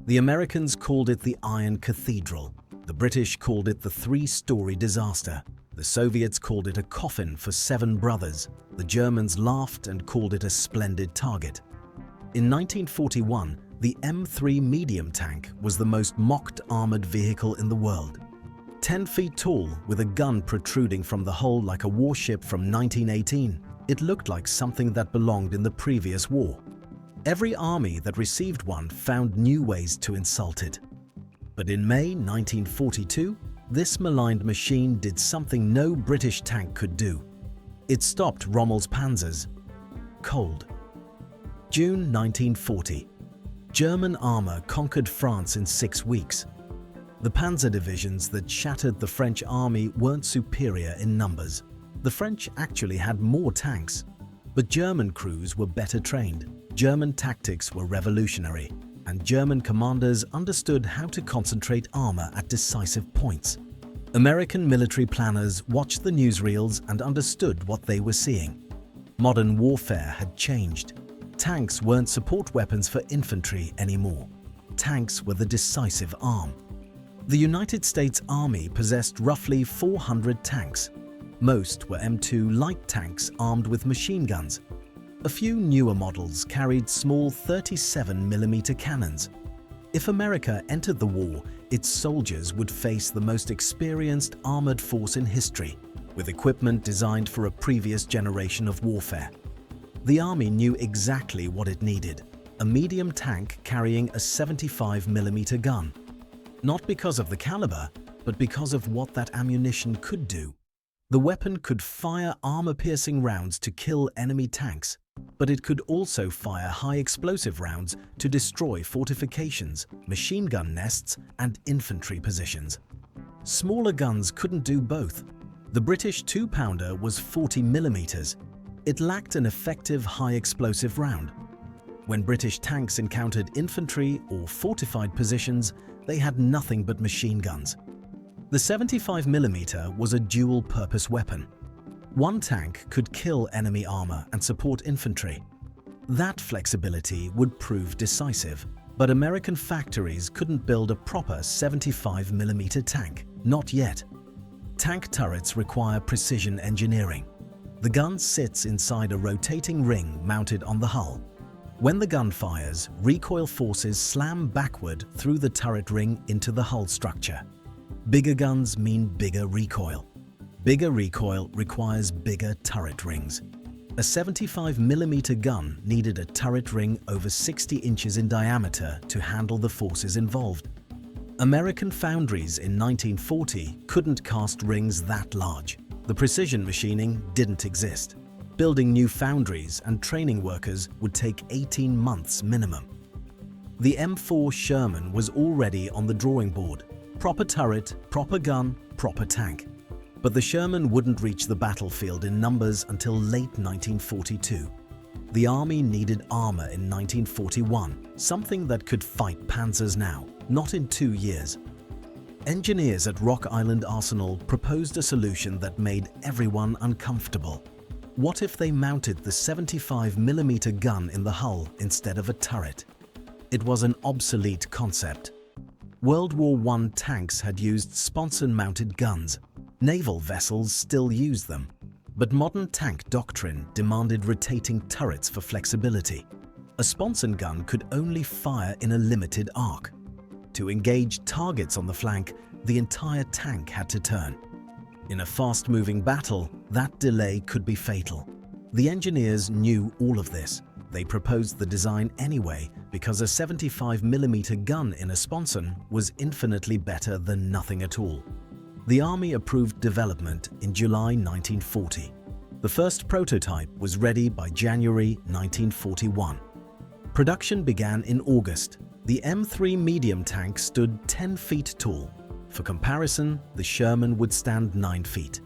The Americans called it the Iron Cathedral. The British called it the three-story disaster. The Soviets called it a coffin for 7 brothers. The Germans laughed and called it a splendid target. In 1941, the M3 medium tank was the most mocked armored vehicle in the world. 10 feet tall, with a gun protruding from the hull like a warship from 1918, it looked like something that belonged in the previous war. Every army that received one found new ways to insult it. But in May 1942, this maligned machine did something no British tank could do. It stopped Rommel's panzers cold. June 1940. German armor conquered France in 6 weeks. The panzer divisions that shattered the French army weren't superior in numbers. The French actually had more tanks, but German crews were better trained. German tactics were revolutionary, and German commanders understood how to concentrate armor at decisive points. American military planners watched the newsreels and understood what they were seeing. Modern warfare had changed. Tanks weren't support weapons for infantry anymore. Tanks were the decisive arm. The United States Army possessed roughly 400 tanks. Most were M2 light tanks armed with machine guns. A few newer models carried small 37mm cannons. If America entered the war, its soldiers would face the most experienced armored force in history, with equipment designed for a previous generation of warfare. The Army knew exactly what it needed: a medium tank carrying a 75mm gun. Not because of the caliber, but because of what that ammunition could do. The weapon could fire armor-piercing rounds to kill enemy tanks, but it could also fire high-explosive rounds to destroy fortifications, machine gun nests, and infantry positions. Smaller guns couldn't do both. The British 2-pounder was 40mm. It lacked an effective high-explosive round. When British tanks encountered infantry or fortified positions, they had nothing but machine guns. The 75mm was a dual-purpose weapon. One tank could kill enemy armor and support infantry. That flexibility would prove decisive, but American factories couldn't build a proper 75mm tank, not yet. Tank turrets require precision engineering. The gun sits inside a rotating ring mounted on the hull. When the gun fires, recoil forces slam backward through the turret ring into the hull structure. Bigger guns mean bigger recoil. Bigger recoil requires bigger turret rings. A 75mm gun needed a turret ring over 60 inches in diameter to handle the forces involved. American foundries in 1940 couldn't cast rings that large. The precision machining didn't exist. Building new foundries and training workers would take 18 months minimum. The M4 Sherman was already on the drawing board. Proper turret, proper gun, proper tank. But the Sherman wouldn't reach the battlefield in numbers until late 1942. The Army needed armor in 1941, something that could fight panzers now, not in 2 years. Engineers at Rock Island Arsenal proposed a solution that made everyone uncomfortable. What if they mounted the 75mm gun in the hull instead of a turret? It was an obsolete concept. World War I tanks had used sponson-mounted guns. Naval vessels still use them. But modern tank doctrine demanded rotating turrets for flexibility. A sponson gun could only fire in a limited arc. To engage targets on the flank, the entire tank had to turn. In a fast-moving battle, that delay could be fatal. The engineers knew all of this. They proposed the design anyway because a 75mm gun in a sponson was infinitely better than nothing at all. The Army approved development in July 1940. The first prototype was ready by January 1941. Production began in August. The M3 medium tank stood 10 feet tall. For comparison, the Sherman would stand 9 feet.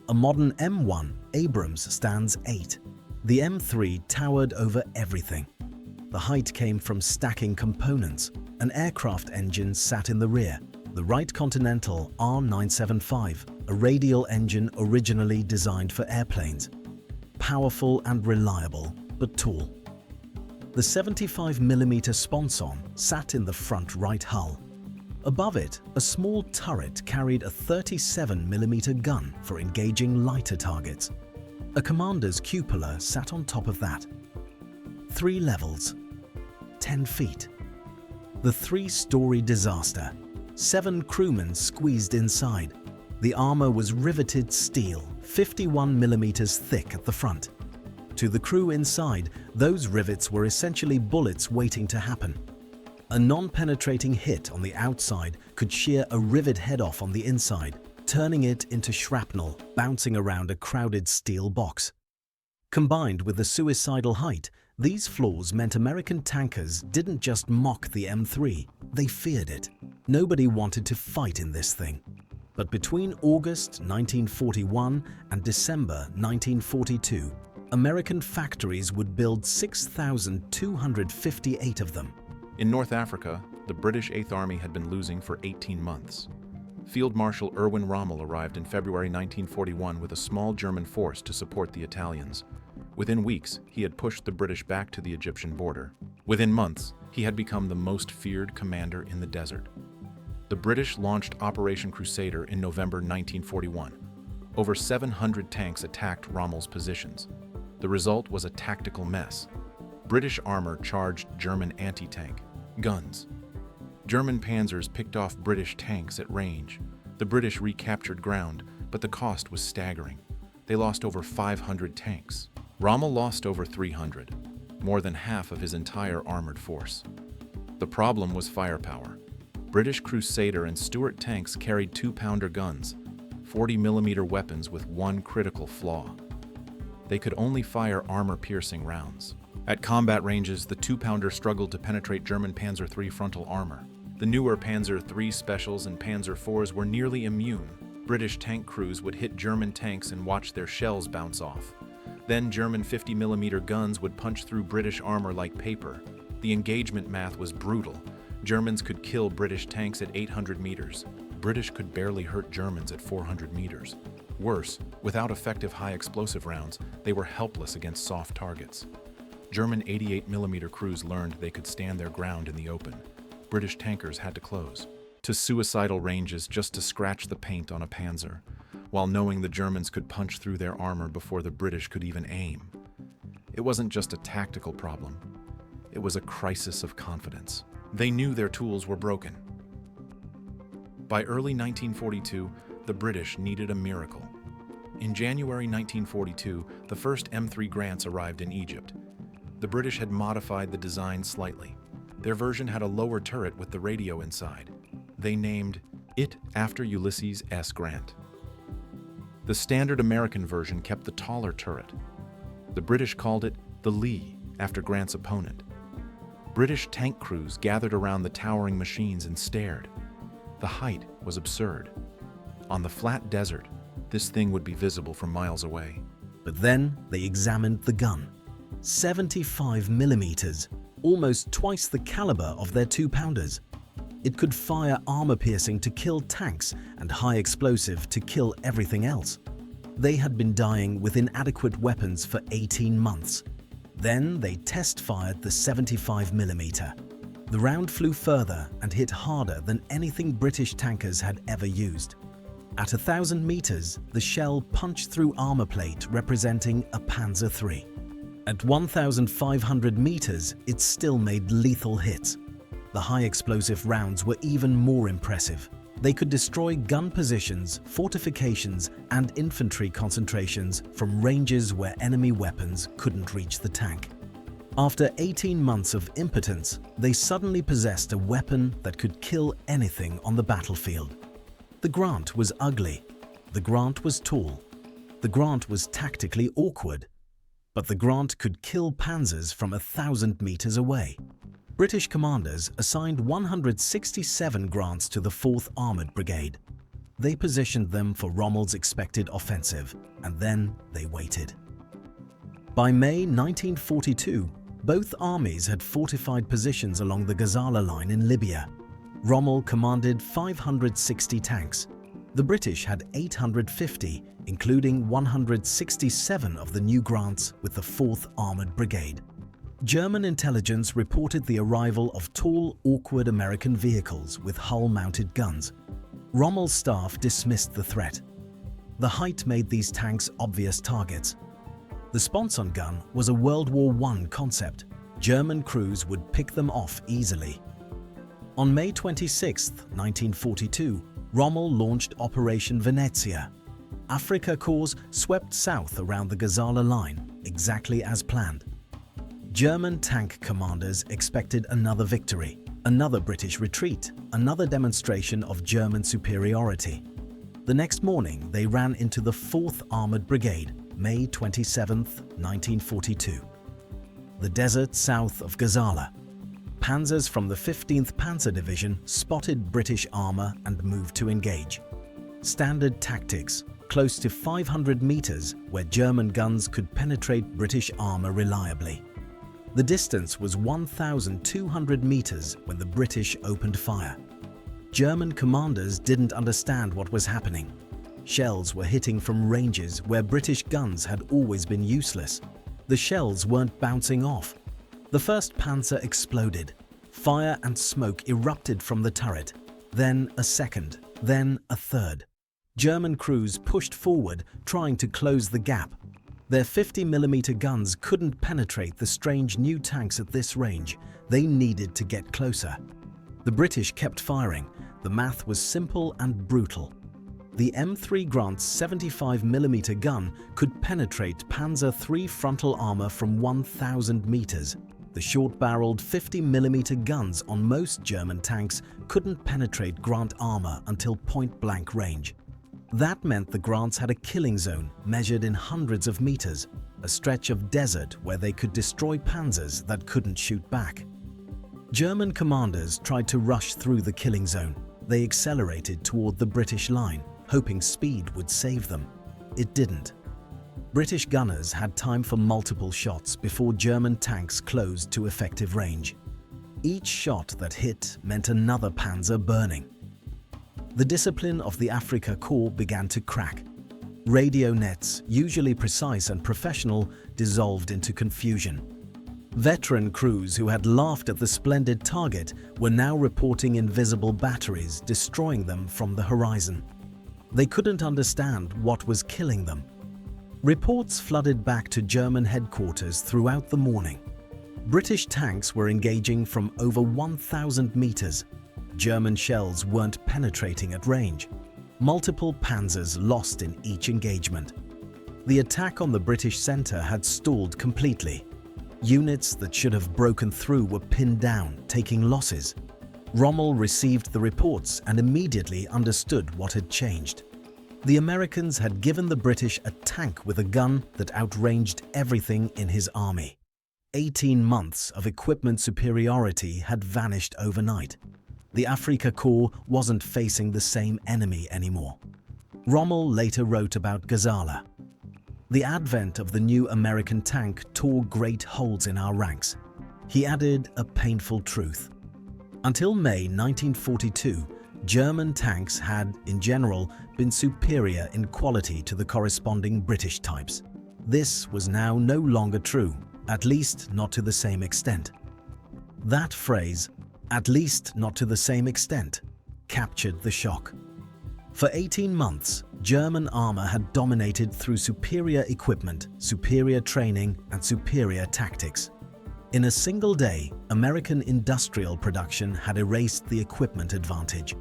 A modern M1 Abrams stands 8. The M3 towered over everything. The height came from stacking components. An aircraft engine sat in the rear, the Wright Continental R975, a radial engine originally designed for airplanes. Powerful and reliable, but tall. The 75mm sponson sat in the front right hull. Above it, a small turret carried a 37mm gun for engaging lighter targets. A commander's cupola sat on top of that. 3 levels, 10 feet. The 3-story disaster. 7 crewmen squeezed inside. The armor was riveted steel, 51mm thick at the front. To the crew inside, those rivets were essentially bullets waiting to happen. A non-penetrating hit on the outside could shear a rivet head off on the inside, turning it into shrapnel bouncing around a crowded steel box. Combined with the suicidal height, these flaws meant American tankers didn't just mock the M3, they feared it. Nobody wanted to fight in this thing. But between August 1941 and December 1942, American factories would build 6,258 of them. In North Africa, the British 8th Army had been losing for 18 months. Field Marshal Erwin Rommel arrived in February 1941 with a small German force to support the Italians. Within weeks, he had pushed the British back to the Egyptian border. Within months, he had become the most feared commander in the desert. The British launched Operation Crusader in November 1941. Over 700 tanks attacked Rommel's positions. The result was a tactical mess. British armor charged German anti-tank guns. German panzers picked off British tanks at range. The British recaptured ground, but the cost was staggering. They lost over 500 tanks. Rommel lost over 300, more than half of his entire armored force. The problem was firepower. British Crusader and Stuart tanks carried 2-pounder guns, 40mm weapons with one critical flaw. They could only fire armor-piercing rounds. At combat ranges, the 2-pounder struggled to penetrate German Panzer III frontal armor. The newer Panzer III Specials and Panzer IVs were nearly immune. British tank crews would hit German tanks and watch their shells bounce off. Then German 50mm guns would punch through British armor like paper. The engagement math was brutal. Germans could kill British tanks at 800 meters. British could barely hurt Germans at 400 meters. Worse, without effective high explosive rounds, they were helpless against soft targets. German 88mm crews learned they could stand their ground in the open. British tankers had to close to suicidal ranges just to scratch the paint on a panzer, while knowing the Germans could punch through their armor before the British could even aim. It wasn't just a tactical problem. It was a crisis of confidence. They knew their tools were broken. By early 1942, the British needed a miracle. In January 1942, the first M3 Grants arrived in Egypt. The British had modified the design slightly. Their version had a lower turret with the radio inside. They named it after Ulysses S. Grant. The standard American version kept the taller turret. The British called it the Lee, after Grant's opponent. British tank crews gathered around the towering machines and stared. The height was absurd. On the flat desert, this thing would be visible from miles away. But then they examined the gun. 75mm, almost twice the caliber of their 2-pounders. It could fire armor-piercing to kill tanks and high-explosive to kill everything else. They had been dying with inadequate weapons for 18 months. Then they test-fired the 75mm. The round flew further and hit harder than anything British tankers had ever used. At 1,000 meters, the shell punched through armor plate representing a Panzer III. At 1,500 meters, it still made lethal hits. The high-explosive rounds were even more impressive. They could destroy gun positions, fortifications, and infantry concentrations from ranges where enemy weapons couldn't reach the tank. After 18 months of impotence, they suddenly possessed a weapon that could kill anything on the battlefield. The Grant was ugly. The Grant was tall. The Grant was tactically awkward. But the Grant could kill panzers from 1,000 meters away. British commanders assigned 167 Grants to the 4th Armored Brigade. They positioned them for Rommel's expected offensive, and then they waited. By May 1942, both armies had fortified positions along the Gazala line in Libya. Rommel commanded 560 tanks. The British had 850, including 167 of the new Grants with the 4th Armored Brigade. German intelligence reported the arrival of tall, awkward American vehicles with hull-mounted guns. Rommel's staff dismissed the threat. The height made these tanks obvious targets. The Sponson gun was a World War I concept. German crews would pick them off easily. On May 26, 1942, Rommel launched Operation Venezia. Afrika Korps swept south around the Gazala line, exactly as planned. German tank commanders expected another victory, another British retreat, another demonstration of German superiority. The next morning, they ran into the 4th Armoured Brigade, May 27, 1942. The desert south of Gazala. Panzers from the 15th Panzer Division spotted British armour and moved to engage. Standard tactics, close to 500 metres where German guns could penetrate British armour reliably. The distance was 1,200 metres when the British opened fire. German commanders didn't understand what was happening. Shells were hitting from ranges where British guns had always been useless. The shells weren't bouncing off. The first Panzer exploded. Fire and smoke erupted from the turret. Then a second, then a third. German crews pushed forward, trying to close the gap. Their 50mm guns couldn't penetrate the strange new tanks at this range. They needed to get closer. The British kept firing. The math was simple and brutal. The M3 Grant's 75mm gun could penetrate Panzer III frontal armour from 1,000 metres. The short-barreled 50mm guns on most German tanks couldn't penetrate Grant armour until point-blank range. That meant the Grants had a killing zone measured in hundreds of meters, a stretch of desert where they could destroy panzers that couldn't shoot back. German commanders tried to rush through the killing zone. They accelerated toward the British line, hoping speed would save them. It didn't. British gunners had time for multiple shots before German tanks closed to effective range. Each shot that hit meant another panzer burning. The discipline of the Afrika Korps began to crack. Radio nets, usually precise and professional, dissolved into confusion. Veteran crews who had laughed at the splendid target were now reporting invisible batteries destroying them from the horizon. They couldn't understand what was killing them. Reports flooded back to German headquarters throughout the morning. British tanks were engaging from over 1,000 meters. German shells weren't penetrating at range. Multiple panzers lost in each engagement. The attack on the British centre had stalled completely. Units that should have broken through were pinned down, taking losses. Rommel received the reports and immediately understood what had changed. The Americans had given the British a tank with a gun that outranged everything in his army. 18 months of equipment superiority had vanished overnight. The Afrika Korps wasn't facing the same enemy anymore. Rommel later wrote about Gazala. The advent of the new American tank tore great holes in our ranks. He added a painful truth. Until May 1942, German tanks had, in general, been superior in quality to the corresponding British types. This was now no longer true, at least not to the same extent. That phrase, "at least not to the same extent," captured the shock. For 18 months, German armour had dominated through superior equipment, superior training, and superior tactics. In a single day, American industrial production had erased the equipment advantage.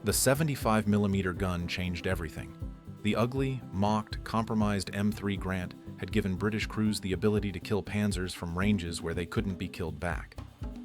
The 75mm gun changed everything. The ugly, mocked, compromised M3 Grant had given British crews the ability to kill panzers from ranges where they couldn't be killed back.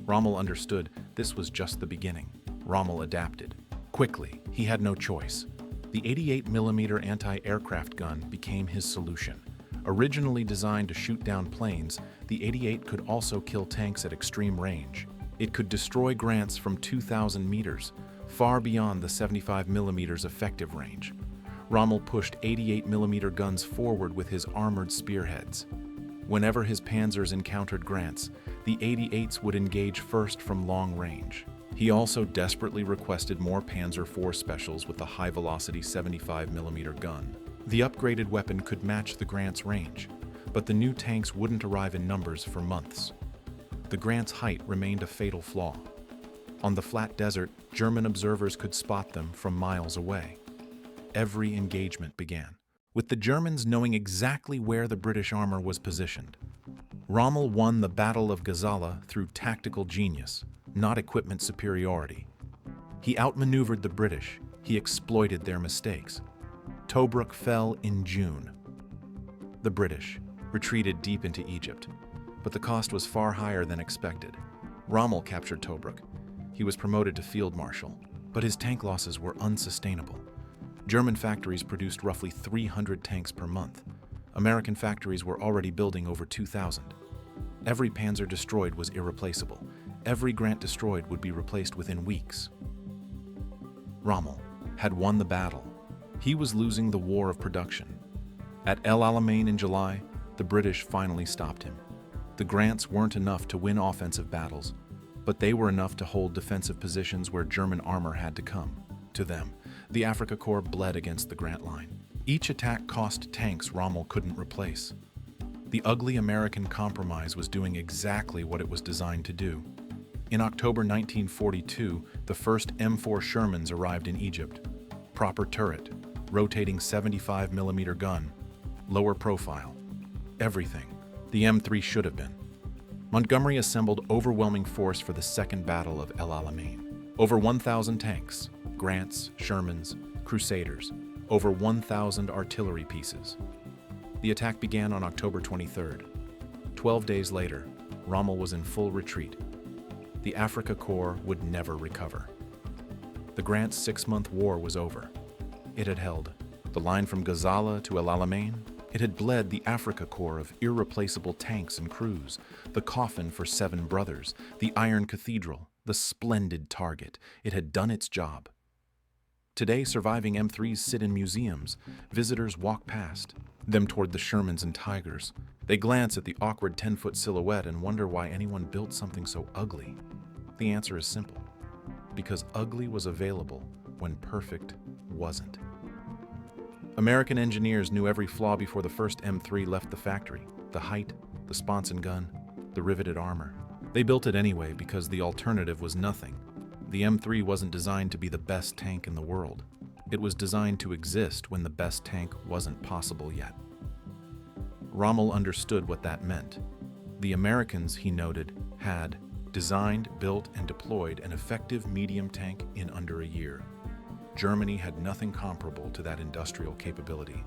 Rommel understood this was just the beginning. Rommel adapted. Quickly, he had no choice. The 88mm anti-aircraft gun became his solution. Originally designed to shoot down planes, the 88 could also kill tanks at extreme range. It could destroy Grants from 2,000 meters, far beyond the 75mm effective range. Rommel pushed 88mm guns forward with his armored spearheads. Whenever his panzers encountered Grants, the 88s would engage first from long range. He also desperately requested more Panzer IV specials with the high-velocity 75mm gun. The upgraded weapon could match the Grant's range, but the new tanks wouldn't arrive in numbers for months. The Grant's height remained a fatal flaw. On the flat desert, German observers could spot them from miles away. Every engagement began, with the Germans knowing exactly where the British armor was positioned. Rommel won the Battle of Gazala through tactical genius, not equipment superiority. He outmaneuvered the British. He exploited their mistakes. Tobruk fell in June. The British retreated deep into Egypt, but the cost was far higher than expected. Rommel captured Tobruk. He was promoted to field marshal, but his tank losses were unsustainable. German factories produced roughly 300 tanks per month. American factories were already building over 2,000. Every Panzer destroyed was irreplaceable. Every Grant destroyed would be replaced within weeks. Rommel had won the battle. He was losing the war of production. At El Alamein in July, the British finally stopped him. The Grants weren't enough to win offensive battles, but they were enough to hold defensive positions where German armor had to come. To them, the Afrika Korps bled against the Grant line. Each attack cost tanks Rommel couldn't replace. The ugly American compromise was doing exactly what it was designed to do. In October 1942, the first M4 Shermans arrived in Egypt. Proper turret, rotating 75mm gun, lower profile. Everything the M3 should have been. Montgomery assembled overwhelming force for the Second Battle of El Alamein. Over 1,000 tanks, Grants, Shermans, Crusaders, over 1,000 artillery pieces. The attack began on October 23rd. 12 days later, Rommel was in full retreat. The Afrika Korps would never recover. The Grant's 6-month war was over. It had held the line from Gazala to El Alamein. It had bled the Afrika Korps of irreplaceable tanks and crews, the coffin for 7 brothers, the Iron Cathedral, the splendid target. It had done its job. Today, surviving M3s sit in museums. Visitors walk past them toward the Shermans and Tigers. They glance at the awkward 10-foot silhouette and wonder why anyone built something so ugly. The answer is simple: because ugly was available when perfect wasn't. American engineers knew every flaw before the first M3 left the factory: the height, the sponson gun, the riveted armor. They built it anyway because the alternative was nothing. The M3 wasn't designed to be the best tank in the world. It was designed to exist when the best tank wasn't possible yet. Rommel understood what that meant. The Americans, he noted, had designed, built, and deployed an effective medium tank in under a year. Germany had nothing comparable to that industrial capability.